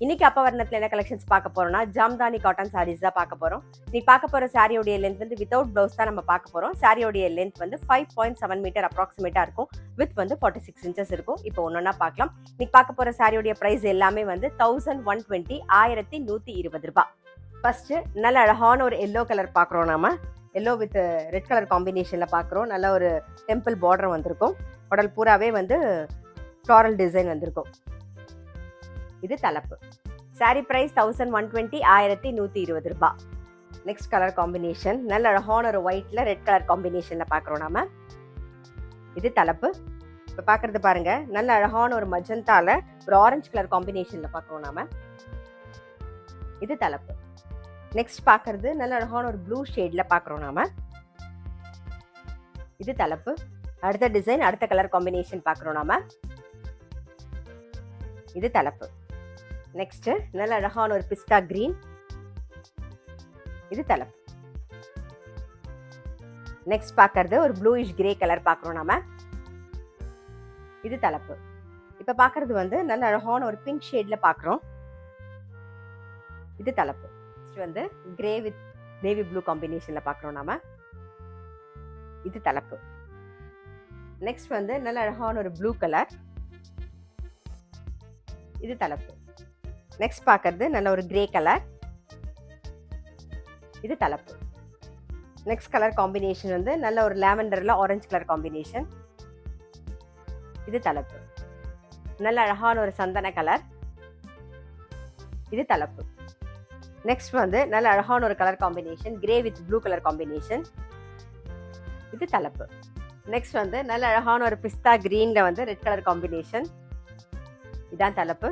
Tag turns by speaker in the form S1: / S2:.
S1: இன்னைக்கு அப்பவர்ணத்துல என்ன கலெக்ஷன்ஸ் பார்க்க போறோம்னா ஜாம்தானி காட்டன் சாரீஸ் தான் பார்க்க போறோம். நீ பார்க்க போற சாரியோடைய லென்த் வந்து வித்தவுட் பிளவுஸ் தான் நம்ம பார்க்க போறோம். சாரியோடைய லென்த் வந்து 5.7 மீட்டர் அப்ராக்சிமேட்டா இருக்கும். வித் வந்து 46 இன்ச்சஸ் இருக்கும். இப்போ ஒன்னொன்னா பார்க்கலாம். நீ பார்க்க போற சாரியோடைய பிரைஸ் எல்லாமே வந்து 1120 1120 ரூபாய். ஃபர்ஸ்ட் நல்ல அழகான ஒரு எல்லோ கலர் பார்க்குறோம். நாம எல்லோ வித் ரெட் கலர் காம்பினேஷன்ல பார்க்குறோம். நல்ல ஒரு டெம்பிள் பார்டர் வந்திருக்கும். உடல் பூராவே வந்து ஃப்ளாரல் டிசைன் வந்திருக்கும். இது தலைப்பு. சாரி பிரைஸ் 1120 1120 ரூபாய். நெக்ஸ்ட் கலர் காம்பினேஷன் நல்ல அழகான ஒரு ஒயிட்ல ரெட் கலர் காம்பினேஷன்ல பார்க்குறோம் நாம. இது தலைப்பு. இப்போ பார்க்கறது பாருங்க, நல்ல அழகான ஒரு மஜந்தால ஒரு ஆரஞ்சு கலர் காம்பினேஷன்ல பார்க்குறோம் நாம. இது தலைப்பு. நெக்ஸ்ட் பார்க்கறது நல்ல அழகான ஒரு ப்ளூ ஷேட்ல பார்க்குறோம் நாம. இது தலைப்பு. அடுத்த டிசைன் அடுத்த கலர் காம்பினேஷன் பார்க்குறோம் நாம. இது தலைப்பு. நெக்ஸ்ட் நல்ல அழகான ஒரு பிஸ்தா கிரீன். இது தலைப்பு. நெக்ஸ்ட் பார்க்கறது ஒரு ப்ளூயிஷ் கிரே கலர் பார்க்குறோம் நாம. இது தலைப்பு. இப்ப பார்க்கறது வந்து நல்ல அழகான ஒரு பிங்க் ஷேட்ல பார்க்குறோம். இது தலைப்பு. நெக்ஸ்ட் வந்து கிரே வித் நேவி ப்ளூ காம்பினேஷன்ல பார்க்குறோம் நாம. இது தலைப்பு. நெக்ஸ்ட் வந்து நல்ல அழகான ஒரு ப்ளூ கலர். இது தலைப்பு. நெக்ஸ்ட் பார்க்கறது நல்ல ஒரு கிரே கலர். இது தலைப்பு. நெக்ஸ்ட் கலர் காம்பினேஷன் வந்து நல்ல ஒரு லாவெண்டர்ல ஆரஞ்சு கலர் காம்பினேஷன். இது தலைப்பு. நல்ல அழகான ஒரு சந்தன கலர். இது தலைப்பு. நெக்ஸ்ட் வந்து நல்ல அழகான ஒரு colour combination grey with blue colour combination. இது தலைப்பு. நெக்ஸ்ட் வந்து நல்ல அழகான ஒரு பிஸ்தா கிரீன்ல வந்து ரெட் கலர் காம்பினேஷன். இதான் தலைப்பு.